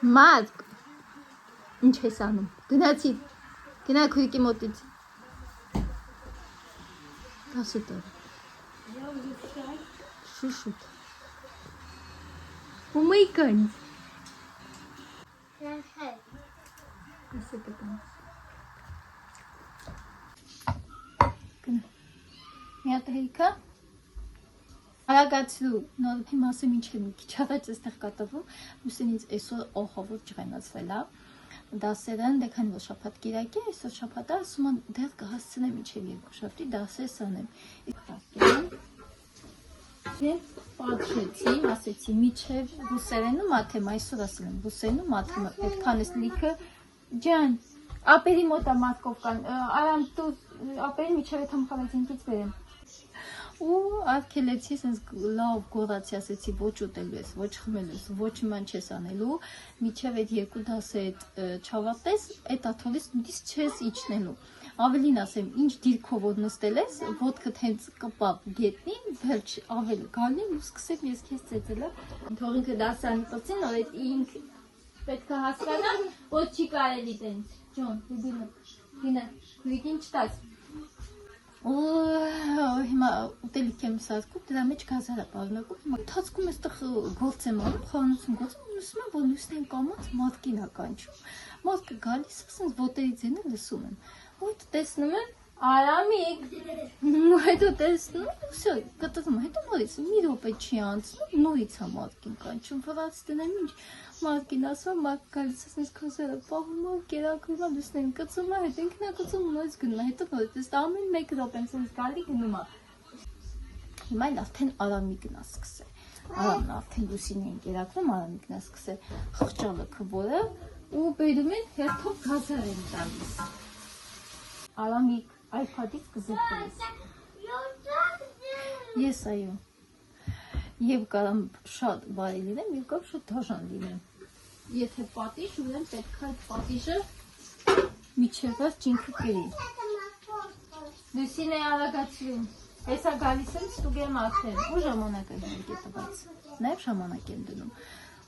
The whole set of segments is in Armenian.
Մազկ։ Ինչ ես անում։ Գնացի։ Գնա քույրիկի մոտից։ Դասը տար։ Շուշուտ։ Oh my god. Դասը կտամ։ Գնա։ Մի հատ հերիքա։ Արագացրու, նոր հիմասը մինչև մի քիչ առաջ էստեղ կատվում, ուսինից այսօր օհովով ջղենացվել է, դասերն դե քանի որ շաբաթ կիրակ է, այսօր շաբաթը ասում եմ դեռ կհասցնեմ մինչև երկուշաբթի դասեր սանեմ։ Ես պատշեցի, ասեցի մինչև ռուսերենու մաթեմա, այսօր ասել եմ ռուսերենու մաթեմա, պետք է լիքը ջան, ապերի մոտա մատկով կան, արամ դու ապերի միջև այդ համխալեցինքից բերեմ։ Ու արգելեցի, սենց լավ գորացի, ասեցի ոչ ուտելու ես, ոչ խմելու ես, ոչ իման չես անելու, միջև այդ երկու դասը այդ չավարտես, այդ աթոլից դիս չես իջնելու։ Ավելին ասեմ, ինչ դիրքով որ նստել ես, ոտքդ հենց կպավ գետնին, վերջ ավել գալին ու սկսեմ ես քեզ ծեծելը։ Թող ինքը դասանի պրծին, որ այդ ինք պետք է հասկանա, որ չի կարելի տենց։ Ջոն, դինը, քույրիկին չտաս։ Հիմա ուտելիք եմ սազգում, դրա մեջ գազար է պարունակում, հիմա թացքում էստեղ գործ եմ անում, խանություն գործ եմ, լսում եմ, որ լուսնեն կամած մատկին է կանչում, մատկը գալիս, ասենց ոտերի ձենը լսում եմ, հետո տեսնում եմ, Արամիկ, հետո տեսնում եմ, վսյո, կտվում, հետո նորից, մի ռոպե չի անցնում, նորից է մատկին կանչում, վրաց տնեմ ինչ, մատկին ասում, մատկ գալիս, ասենց քոսերը պահում եմ, կերակրում եմ, լուսնեն կծում է, հետ ինքն է կծում, նորից գնում է, հետո նորից, ես ամեն մեկ ռոպեն սենց գալի գնում է։ Հիմա էլ արդեն Արամիկն է սկսել, Արամն արդեն լուսին էին կերակրում, Արամիկն է սկսել խղճալը քվորը ու բերում են հերթով գազար են տալիս։ Արամիկ, iPad-ից կզրկվես։ Ես այո։ Եվ կարամ շատ բարի լինեմ, և կամ շատ դաժան լինեմ։ Եթե պատիժ, ուրեմն պետք է այդ պատիժը միջևած ջինքը կրի։ Լուսին է արագացրում։ Հեսա գալիս եմ ստուգեմ արդեն, ու ժամանակ եմ տված, նաև ժամանակ եմ դնում։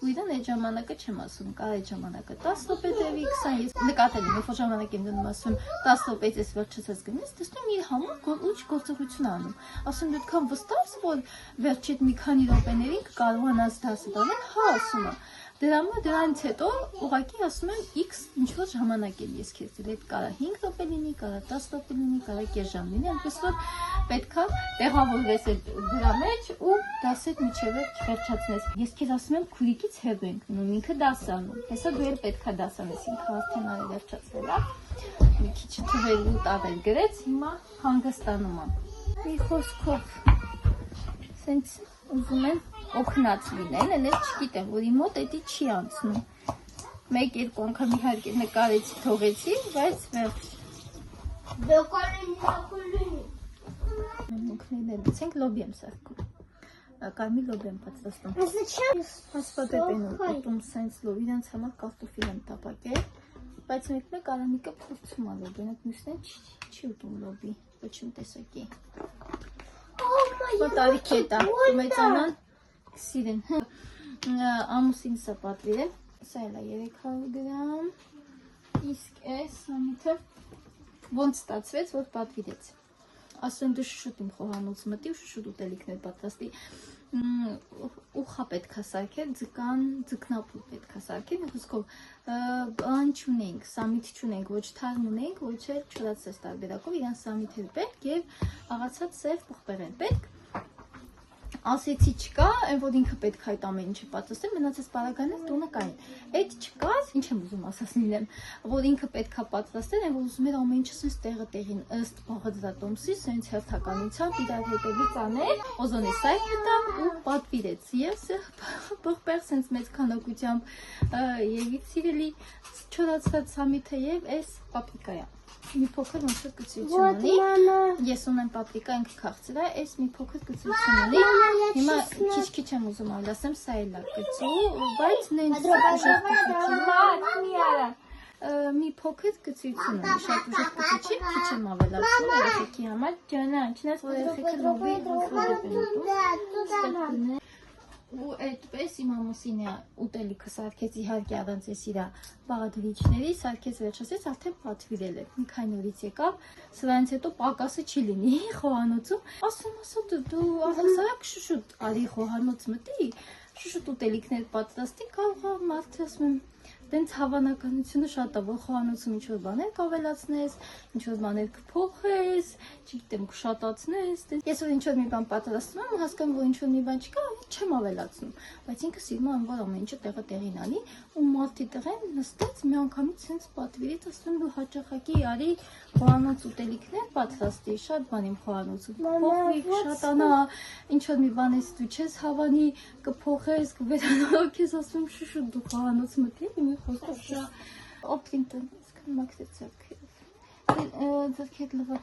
Ու իրան այդ ժամանակը չեմ ասում, կար այդ ժամանակը 10 րոպե 20, ես նկատել եմ, երբ որ ժամանակ եմ դնում ասում 10 րոպեից ես վերջացած գնես, տեսնում իր համար ուչ գործողություն անում։ Ասում դու այդքան վստահ ես, որ վերջի այդ մի քանի րոպեներին կկարողանաս դասը տանել, հա ասում եմ։ Դրանից հետո ուղղակի ասում եմ X ինչ-որ ժամանակ եմ ես քեզ դել, այդ կարա 5 րոպե լինի, կարա 10 րոպե լինի, կարա կես ժամ լինի, այնպես որ պետք է տեղավորվես այդ դրա մեջ ու դասդ միջև չվերջացնես։ Ես քեզ ասում եմ քույրիկից հեւ ենք մնում, ինքը դաս անում։ Հեսա դու էլ պետք է դաս անես, ինքը արդեն արի վերջացրել է։ Մի քիչ թվել ու տավել գրեց, հիմա հանգստանում եմ։ Մի խոսքով սենց ուզում եմ օգնած լինել, էլ ես չգիտեմ, որ իմ մոտ էդի չի անցնում։ Մեկ-երկու անգամ իհարկե նկարեցի, թողեցի, բայց վերջ։ Ցենք լոբի եմ սարքում։ Կարմի լոբի եմ պատրաստում։ Ասպատետ են ուտում սենց լոբի, իրանց համար կարտոֆիլ եմ տապակել, բայց մեկ Արամիկը փորձում է լոբին, այդ մյուսն չի ուտում լոբի, ոչ իմ տեսակի։ Որ տարիքի է տա, մեծանան սիրեն, ամուսին սա պատվիրել, սա էլ է 300 գրամ, իսկ է սամիթը ոնց ստացվեց, որ պատվիրեց, ասում դու շուշուտ իմ խոհանուց մտի ու շուշուտ ուտելիքներ պատրաստի, ուխա պետք է սարքել, ձկնապուր պետք է սարքել, խոսքով բան չունենք, սամիթ չունենք, ոչ թարմ ունենք, ոչ էլ չորացած տարբերակով, իրան սամիթ էր պետք և աղացած սև պղպեղ էր պետք, ասեցի չկա, այն որ ինքը պետք է այդ ամեն ինչը պատրաստել, մնացած պարագանից տունը կային, այդ չկար, ինչ եմ ուզում ասած լինեմ, որ ինքը պետք է պատրաստել, այն որ ուզում էր ամեն ինչը սենց տեղը տեղին ըստ բաղադրատոմսի, սենց հերթականությամբ իրար հետևից անել, օզոնի սայք մտավ ու պատվիրեց, և պղպեղ սենց մեծ քանակությամբ եվից սիրելի չորացած սամիթը և այս պապրիկա է։ Մի փոքր ոնց որ գծություն ունի, ես ունեմ պապրիկա, ինքը քաղցր է, այս մի փոքր գծություն ունի, հիմա քիչ-քիչ եմ ուզում այլ ասեմ, սա էլ է գծու, բայց նենց մի փոքր գծություն ունի, շատ ուժեղ գծու չի, քիչ եմ ավելացնում երեխեքի համար, ջանա, չնայած որ երեխեքը լոբի ոնց որ դեպ են ուտում, ու այդպես իմ ամուսինը ուտելիքը սարքեց իհարկե առանց էս իրա բաղադրիչների, սարքեց վերջացեց, արդեն պատվիրել է։ Մի քանի օրից եկավ, սրանից հետո պակասը չի լինի խոհանոցում։ Ասում դու ահասարակ շուշուտ արի խոհանոց մտի, շուշուտ ուտելիքներ պատրաստի, կարող է մարդը ասում եմ դենց հավանականությունը շատ է, որ խոհանոցում ինչ-որ բաներ կավելացնես, ինչ-որ բաներ կփոխես, չգիտեմ, կշատացնես։ Ես որ ինչ-որ մի բան պատրաստում եմ, հասկանում որ ինչ-որ մի բան չկա, չեմ ավելացնում։ Բայց ինքը սիրում է, որ ամեն ինչը տեղին անի, ու մարդի տեղին նստեց մի անգամից sense պատվիրեց, ասում դու հաճախակի արի խոհանոց ուտելիքներ պատրաստի, շատ բան իմ խոհանոցում փոխվի, շատանա, ինչ-որ մի բան ես դու չես հավանի, կփոխես, կվերանորոգես, ասում շուշուտ դու խոհանոց մտի, մի խոսքով շա օպտինտն իսկան մաքսեցակ ձերքետ լվա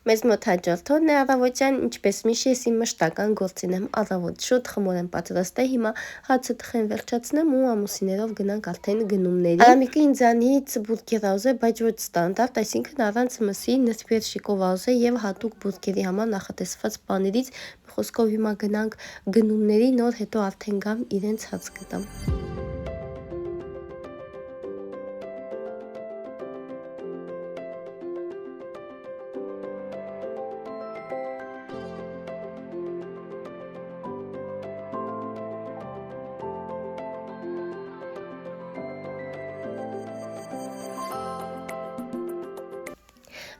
Մեզ մոտ հաջորդ օրն է առավոտյան, ինչպես միշտ ես իմ մշտական գործին եմ առավոտ շուտ խմոր եմ պատրաստել, հիմա հացը թխեմ վերջացնեմ ու ամուսիներով գնանք արդեն գնումների։ Արամիկը ինձանից բուրգեր ուզել, բայց ոչ ստանդարտ, այսինքն առանց մսի, նրբեր շիկով ուզել եւ հատուկ բուրգերի համար նախատեսված բաներից, խոսքով հիմա գնանք գնումների, նոր հետո արդեն գամ իրենց հաց կտամ։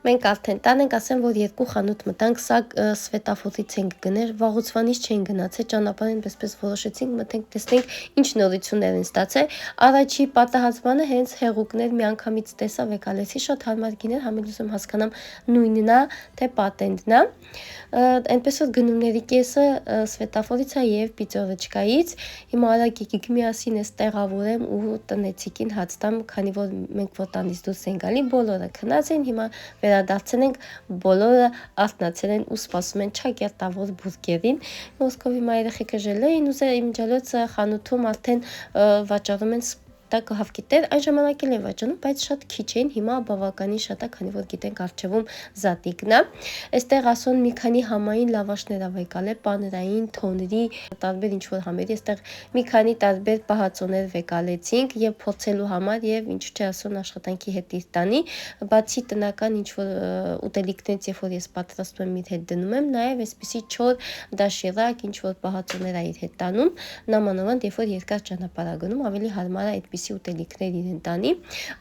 Մենք արդեն տան ենք, ասեմ, որ երկու խանութ մտանք, սա Սվետաֆորից ենք գներ, վաղուցվանից չեն գնացել, ճանապարհին պես որոշեցինք, մտենք, տեսնենք ինչ նորություններ են ստացել։ Առաջի պատահած բանը հենց հեղուկներ միանգամից տեսա, վեկալեցի, շատ հարմար գիներ, համել ուզում հասկանամ նույնն է, թե պատենտն է։ Այնպես որ գնումների կեսը Սվետաֆորից է եւ Պիծորոչկայից։ Հիմա արագ եկեք միասին էս տեղավորեմ ու տնեցիկին հաց տամ, քանի որ մենք որտանից դուրս են գալի, բոլորը քնած են, հիմա վերադարձել ենք, բոլորը արթնացել են ու սպասում են ճակերտավոր բուրգերին։ Ոսկով հիմա երեխեքը ժելե էին ուզել, իմ ջալոց խանութում արդեն վաճառում են տակ հավկիտեր, այն ժամանակ էլ են վաճառում, բայց շատ քիչ էին, հիմա բավականին շատ է, քանի որ գիտենք առջևում զատիկն է։ Այստեղ ասոն մի քանի համային լավաշներ ա վեկալել, պաներային, թոնրի, տարբեր ինչ-որ համերի, այստեղ մի քանի տարբեր պահածոներ վեկալեցինք եւ փորձելու համար եւ ինչ չէ ասոն աշխատանքի հետ իր տանի, բացի տնական ինչ-որ ուտելիքներից, երբ որ ես պատրաստում եմ իր հետ դնում եմ, նաեւ այսպիսի չոր դաշիրակ, ինչ-որ պահածոներ ա իր հետ տանում, նամանավանդ երբ որ երկար ճանապարհ ա գնում, ավելի հարմար է այդպիսի ուտելիքներ իրեն տանի։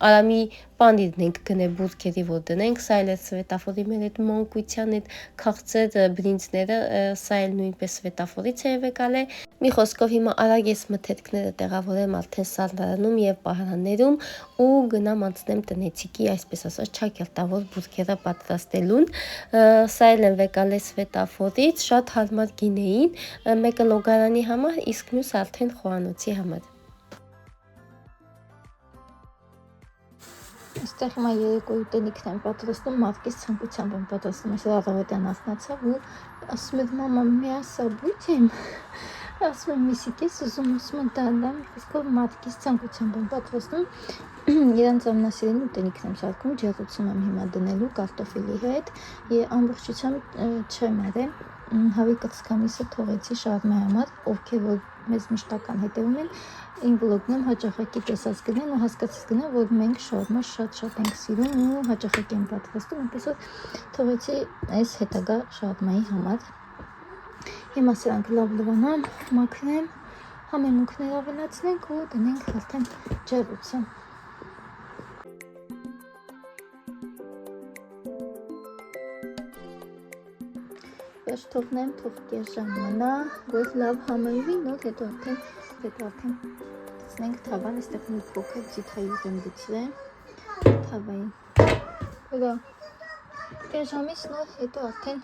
Արամի պանիրն ենք գնել բուրգերի, որ դնենք, սա էլ է Սվետաֆորի մեր այդ մանկության այդ քաղցր բրինցները, սա էլ նույնպես Սվետաֆորից է եկալել։ Մի խոսքով հիմա արագ ես մթերքները տեղավորեմ արդեն սալարանում եւ պահարաններում ու գնամ անցնեմ տնեցիկի, այսպես ասած, ճակերտավոր բուրգերը պատրաստելուն։ Սա էլ են եկալել Սվետաֆորից, շատ հարմար գինեին, մեկը լոգարանի համար, իսկ մյուսը արդեն խոհանոցի համար։ Այստեղ հիմա երեկոյի ուտելիքն եմ պատրաստում, մարդկից ցանկությամբ եմ պատրաստում, այսօր առավոտյան արթնացա ու ասում եմ մամա միասա բուտեմ, ասում եմ միսիկես, ասում եմ դա, խոսքով մարդկից ցանկությամբ եմ պատրաստում, իրանց ամենասիրելի ուտելիքն եմ սարքում, ջեռուցում եմ հիմա դնելու կարտոֆիլի հետ, ամբողջությամբ չեմ արել, հավի կծկամիսը թողեցի շարմայի համար, ովքեր որ մեզ մշտական հետևում են, իմ վլոգն եմ հաճախակի տեսած գնեն ու հասկացած գնեն, որ մենք շարմա շատ ենք սիրում ու հաճախակի եմ պատրաստում, այնպես որ թողեցի այս հետագա շարմայի համար։ Հիմա սրանք լավ լվանամ, մաքրեմ, համեմունքներ ավելացնենք ու դնենք արդեն ջեռուցը։ Վերջ թողնեմ, թող կես ժամ մնա, որ լավ համենվի, նոր հետո արդեն տեսնենք թավան, այստեղ մի փոքր ձիթայյուղ եմ գցրել թավային, հորա կես ժամից նոր հետո արդեն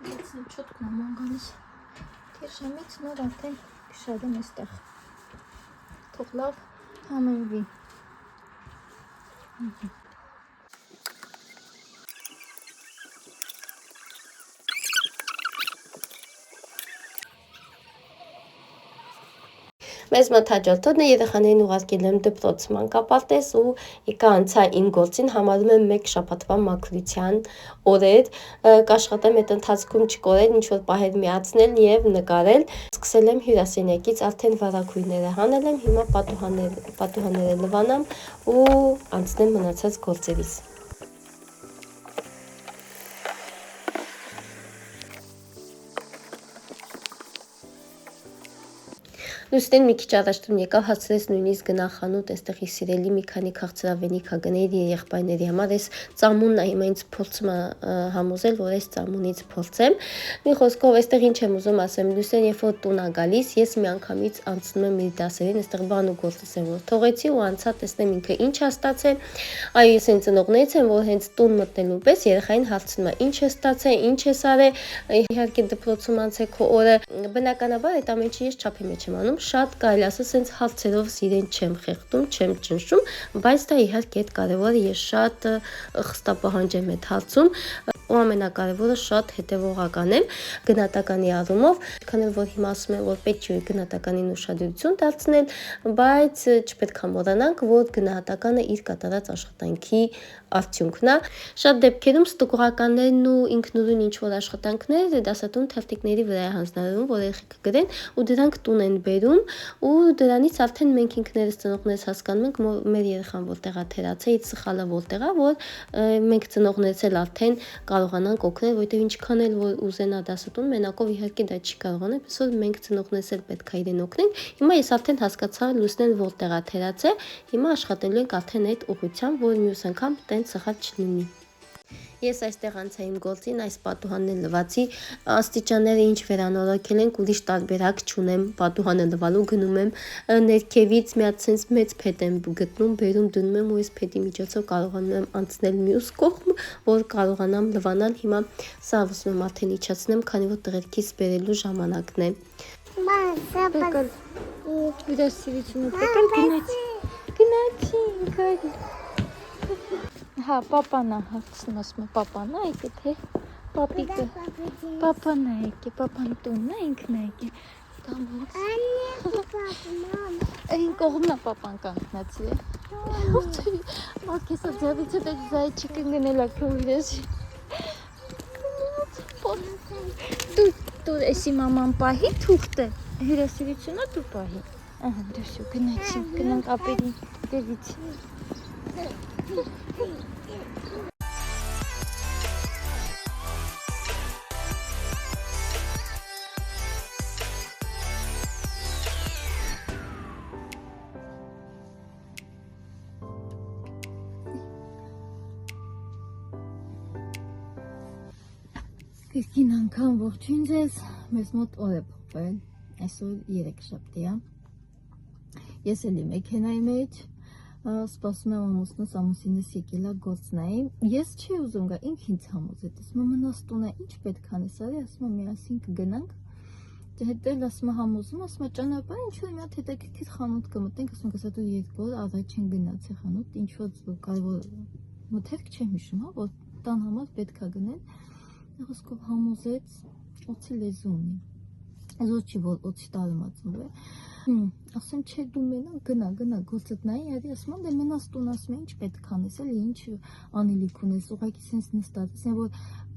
գցնեմ չոտքն աման գալիս, կես ժամից նոր արդեն կշարեմ այստեղ, թող լավ համենվի։ Մեզ մոտ հաջորդորդն է երեխաներին ուղարկել եմ դպրոց մանկապարտեզ ու եկա անցա իմ գործին, համարում եմ 1 շաբաթվա մաքրության օրեր, կաշխատեմ այդ ընթացքում չկորել, ինչ-որ պահեր միացնել և նկարել։ Սկսել եմ հյուրասենյակից, արդեն վարագույրները հանել եմ, հիմա պատուհանները լվանամ ու անցնեմ մնացած գործերիս։ Լուսինեն մի քիչ առաջ տուն եկավ, հասցրեց նույնիսկ գնա խանութ, այստեղ իր սիրելի մի քանի քաղցրավենիք գնել իր եղբայրների համար, այս ծամունն է հիմա ինձ փորձում համոզել, որ այս ծամունից փորձեմ։ Մի խոսքով, այստեղ ինչ եմ ուզում ասեմ, Լուսինեն երբ որ տուն է գալիս, ես միանգամից անցնում եմ իր դասերին, այստեղ բան ու գործս եմ որ թողեցի ու անցա տեսնեմ ինքը ինչ է ստացել։ Այ ես այն ծնողներից եմ, որ հենց տուն մտնելու պես երեխային հարցնում է ինչ է ստացել, ինչ է արել, իհարկե դպրոցում անցեք քո օրը, բնականաբար այդ ամեն ինչը ես չափի մեջ եմ անում, շատ կարելի ասել սենց հարցերով իրեն չեմ խեղդում, չեմ ճնշում, բայց դա իհարկե այդ կարևորը ես շատ խստապահանջ եմ այդ հարցում ու ամենակարևորը շատ հետևողական եմ գնահատականի առումով, քանի որ հիմա ասում եմ, որ պետք չէ գնահատականին ուշադրություն դարձնել, բայց չպետք է մոռանանք, որ գնահատականը իր կատարած աշխատանքի արդյունքն է։ Շատ դեպքերում ստուգողականներն ու ինքնուրույն ինչ-որ աշխատանքներ դասատուն թերթիկների վրա է հանձնարարվում, որ երեխեքը գրեն ու դրանք տուն են բերում ու դրանից արդեն մենք ինքներս ծնողներս հասկանում ենք մեր երեխան որտեղ է թերացել, սխալը որտեղ է, որ մենք ծնողներս էլ արդեն կարողանանք օգնել, որովհետև ինչքան էլ որ ուզենա դասատուն մենակով իհարկե դա չի կարողանալ, պես որ մենք ծնողներս էլ պետք է իրեն օգնենք։ Հիմա ես արդեն հասկացա Լուսինեն որտեղ է թերացել, հիմա աշխատելու ենք արդեն այդ ուղղությամբ, որ մյուս անգամ տենց սխալ չլինի։ Ես այստեղ անցա իմ գործին, այս պատուհանն լվացի, աստիճանները ինչ վերանորոգել ենք, ուրիշ տարբերակ չունեմ, պատուհանը լվալու գնում եմ ներքևից մի հատ sense մեծ փետ եմ գտնում, բերում դնում եմ ու այս փետի միջոցով կարողանում եմ անցնել մյուս կողմ, որ կարողանամ լվանալ։ Հիմա սա ուզում եմ արդեն իջացնեմ, քանի որ տղերքից բերելու ժամանակն է։ Հա, պապանա, հարցնում ասում է, պապանա եկե, թե պապիկը, պապանա եկե, պապան տունն է, ինքն է եկե, այն կողմնա պապան կանգնացի է, մատքեսա ձավից է դեջ զայչիկը գնել ակը ուրես, դու էսի մաման պահի թուղթ է, հյուրասիրությունա դու պահի, դուսու գնացի, գնանք ապերի դևից։ Կրկին անգամ ողջույն ձեզ, մեզ մոտ օր է փոխվել, այսօր 3 շաբթի է, ես էլի մեքենայի մեջ, սպասում եմ ամուսնուս, ամուսինս եկել է գործնային, ես չի ուզում գա, ինք ինձ համոզեց, ասում եմ մնաս տունը, ինչ պետք անես արի, ասում եմ միասին կգնանք, հետո էլ ասում եմ համոզում, ասում եմ ճանապարհ ինչ-որ մի հատ հետաքրքիր խանութ կմտնենք, ասում եմ գասա դու երկու օր առաջ չեն գնացի խանութ, ինչ-որ կարևոր մթերք չեմ հիշում, հա, որ տան համար պետք է գնել, խոսքով համոզեց, օծի լեզու ունի, զոր չի, որ օծի տարմածում է, ասում չէ դու մենա, գնա, գործդ նայի, արի, ասում եմ, դե մնաս տուն, ասում եմ, ինչ պետք անես, էլի, ինչ անելիք ունես, ուղղակի սենց նստած, ասեմ, որ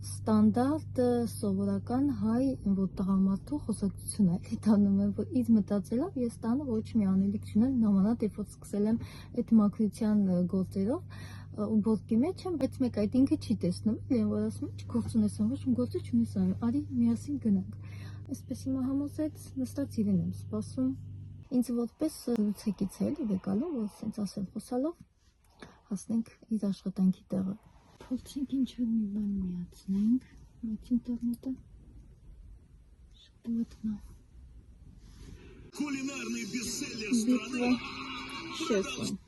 ստանդարտ սովորական հայ, որ տղամարդու խոսակցություն է, էլի տանում եմ, որ իր մտածելով, ես տանը ոչ մի անելիք չունեմ, նամանատ, երբ որ սկսել եմ այդ մաքրության գործերով, ու ոտքի մեջ եմ, բայց մեկ այդ ինքը չի տեսնում, էլի որ ասում եմ, գործ ունես անում, ոչ մի գործը չունես անում, արի միասին գնանք։ Այսպես հիմա համոզեց, նստած իրեն եմ սպասում, ինձ որպես լուծակից է էլի վեկալում, որ սենց ասել խոսալով հասնենք իր աշխատանքի տեղը։ Փորձենք ինչ-որ մի բան միացնենք, այդ ինտերնետը շպոտնա։ Кулинарный бестселлер страны. Шефом.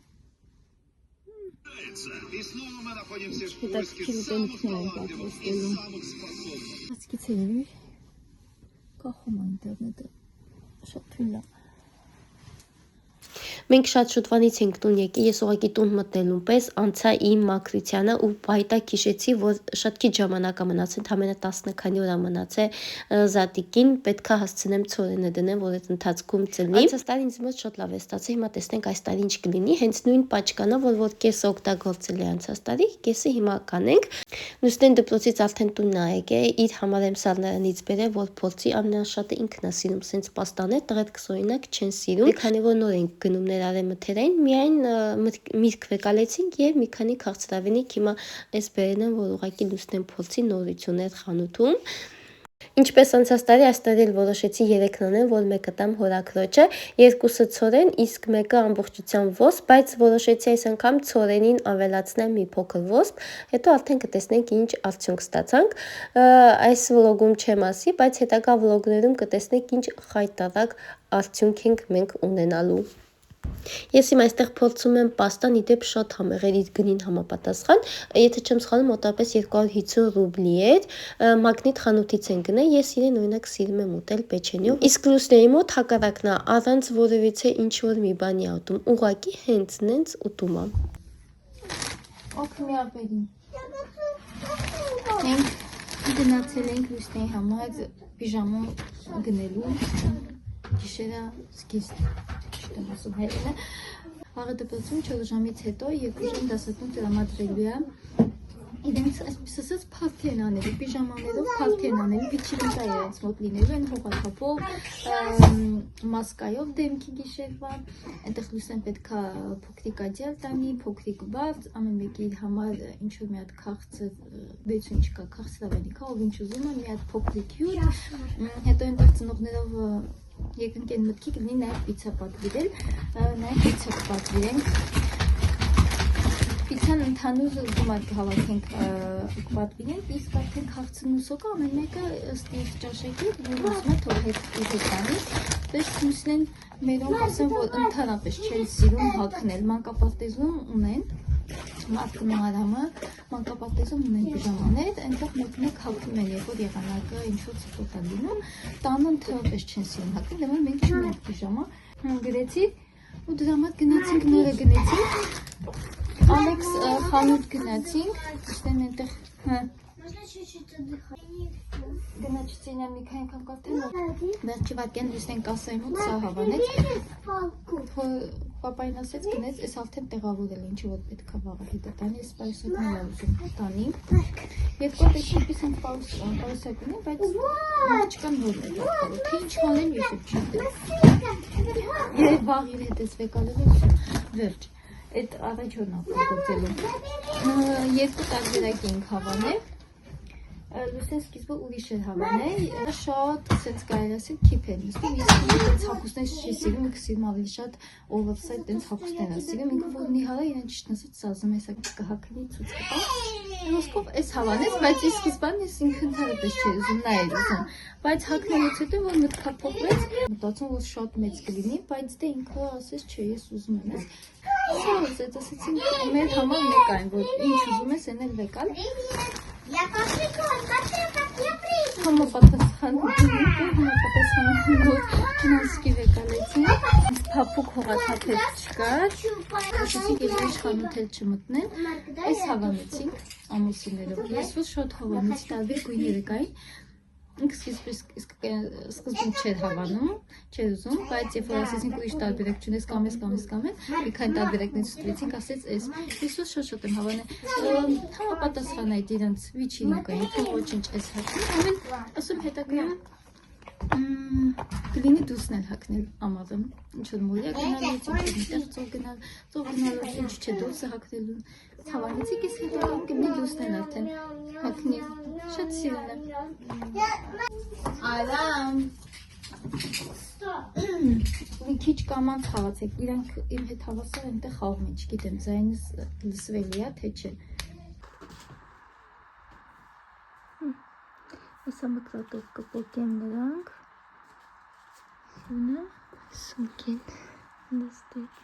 И снова мы находимся в Это поиске самых талантливых и самых способных. Ասկիցեի կախում է ինտերնետը, շատ թույլ է։ Մենք շատ շուտվանից ենք տուն եկել, ես ուղղակի տուն մտնելուն պես անցա իմ մաքրությանը ու բայտակ հիշեցի, որ շատ քիչ ժամանակ է մնացել, ընդամենը 10 քանի օր է մնացել զատիկին, պետքա հասցնեմ ցորենը դնեմ, որ այդ ընթացքում ծլնի։ Այս տարի ինձ մոտ շատ լավ է ստացել, հիմա տեսնենք այս տարի ինչ կլինի, հենց նույն պատճկանա, որ կեսը օգտագործել է անցած տարի, կեսը հիմա կանենք։ Լուսնեն դպրոցից արդեն տունն է եկել, իր համար եմ սառնարանից բերել, որ փորձի ամենաշատը ինքն է սիրում, սենց պաստաներ, տղերքս օրինակ չեն սիրում։ Քանի որ նոր ենք գնում ներառել մթերային, միայն միտք վեկալեցինք եւ մի քանի քաղցրավենիք հիմա այս բերել եմ, որ ուղղակի Լուսնեն փորձի նորություններ խանութում։ Ինչպես անցած տարի, այս տարի էլ որոշեցի 3-ն անեմ, որ մեկը տամ հորաքրոջը, երկուսը ցորեն, իսկ մեկը ամբողջությամբ ոսպ, բայց որոշեցի այս անգամ ցորենին ավելացնել մի փոքր ոսպ, հետո արդեն կտեսնենք ինչ արդյունք ստացանք։ Այս վլոգում չեմ ասի, բայց հետագա վլոգներում կտեսնենք ինչ խայտարակ արդյունք ենք մենք ունենալու։ Ես հիմա այստեղ փորձում եմ պաստան, իդեպ շատ համեղեր իր գնին համապատասխան, եթե չեմ սխալվում մոտավորապես 250 ռուբլի էր, մագնիտ խանութից են գնել, ես իրեն օրինակ սիրում եմ ուտել պեչենյով, իսկ Լուսնեի մոտ հակառակն է, առանց որևիցե ինչ որ մի բանի ուտում, ուղղակի հենց նենց ուտում է։ Օգնի ապերին։ Մենք գնացել ենք Լուսնեի համար պիժամա գնելու, գիշերը սկիզբ չեմ ասում հայերենը, վաղը դպրոցում 4 ժամից հետո 2 ժամ դասատուն տրամադրելու է, իրենց այսպես ասած փարթի են անելու, պիժամաներով փարթի են անելու, վիչիլինկա իրենց մոտ լինելու են հողաթափով, մասկայով դեմքի գիշերվա, այնտեղ Լուսեն պետքա փոքրիկ աջել տանի, փոքրիկ բարձ, ամեն մեկի իր համար ինչ-որ մի հատ քաղցր, բեցուն չկա, քաղցրավենիքա, ով ինչ ուզում է, մի հատ փոքրիկ հյութ, հետո այնտեղ ծնողներով երկնքեն մտքի կլինի նաև պիցա պատվիրել, նաև պիցա կպատվիրենք, պիցան ընդհանուր գումար կհավաքենք կպատվիրենք, իսկ արդեն քաղցրն ու սոկը ամեն մեկը ըստ իր ճաշակի, որ ուզում է թող հետ տանի, բայց Լուսնեն մերոնք ասեմ, որ ընդհանրապես չեն սիրում հագնել, մանկապարտեզում ունեն, մարդը նորամը մանկապարտեզում ունեն պիժամաներ, այնտեղ մեկ հագնում են, երբ որ եղանակը ինչ-որ ծխոտ է լինում, տանը ընդհանրապես չեն սիրում հագնել, դե որ մենք չունենք պիժամա, գրեցի ու դրա համար գնացինք, նորը գնեցինք, Ալեքս խանութ գնացինք, ստեն այնտեղ, գնաչեցին եմ մի քանի կամ կարդեն, վերջի վարկյան Լուսնեն կասայի մոտ սա հավանեց, պապային ասեց գնեց, ես արդեն տեղավորել է, ինչի որ պետք է վաղը հետը տանի, ես պարուսակն էլ ուզում տանի, երկու պետք է ենք պարուսակն է, բայց չկան որ է դարքավոր, թե ինչ հանեմ ես ու չիտեմ, երև վաղ իր հետ ես վեկալել ես վերջ, այդ առաջորն ապրագործելու, երկու տարբերակ ենք հավանել, Լուսեն սկիզբը ուրիշ էր հավանել, շատ սենց կարելի ասել քիփ էր նստում, իսկ ինքս հագուստներ չի սիրում, ինքը սիրում ավելի շատ օվերսայթ տենց հագուստներ է սիրում, ինքը որ նիհարը իրեն ճիշտ ասած սազում հեսա կհակնի ցույց կտա, ոսկով էս հավանեց, բայց ի սկզբանե ես ինքը ընդհանրապես չի ուզում, նա էր ուզում, բայց հագնելուց հետո որ մտքա փոխվեց, մտածում որ շատ մեծ կլինի, բայց դե ինքը ասեց չէ, ես ուզում եմ ես, սա ասեց, ասեցին մեր համար մեկ այն, որ ինչ ուզում ես, այն էլ վեկալ, Համապատասխան նոսկի վեկալեցին, պապուկ հողաթափել չկար, ասեցինք ես ինչ խանութ էլ չմտնել, այս հավանեցինք ամուսիններով, ես որ շատ հավանեցի տարբեր գույներ կային, սկզբում չէր հավանում, չէր ուզում, բայց երբ որ ասեցինք ուրիշ տարբերակ չունես կամ մի քանի տարբերակներ ցույցեցինք, ասեց էս, ես որ շատ եմ հավանել, համապատասխան այդ իրանց վիչիլինկային, թե ոչինչ էս հագնել, ասում հետագայում կլինի դուսն էլ հագնել ամառը, ինչ-որ մորյա գնալուց, ինչ-որ միտեղ ծով գնալուց, ինչ չէ դուսը հագնելու, հավանեցիք ես հետո կլինի դուսն էլ արդեն հագնի, շատ սիրուն է։ Արամ, մի քիչ կամանց հավացեք, իրանք իմ հետ հավասար այնտեղ խաղում են, չգիտեմ, ձայնս լսվելի է, թե չէ։ Եսա մկրատով կպոկեմ նրանք, սյունը, սունքին, նստեք,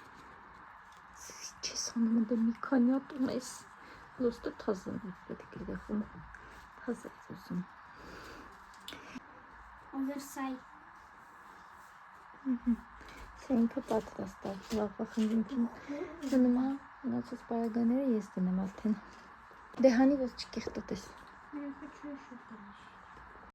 չես անում դե մի քանի ատում ես, լոստը թազն է պետք է երեխում, թազ է ուզում։ Oversight. Ինքը պատրաստ է, վաղվա խնդրում մնում է, մնացած պարագաները ես դնեմ արդեն։ Դե հանի ոչ չկեղտոտես։ Я хочу еще, конечно.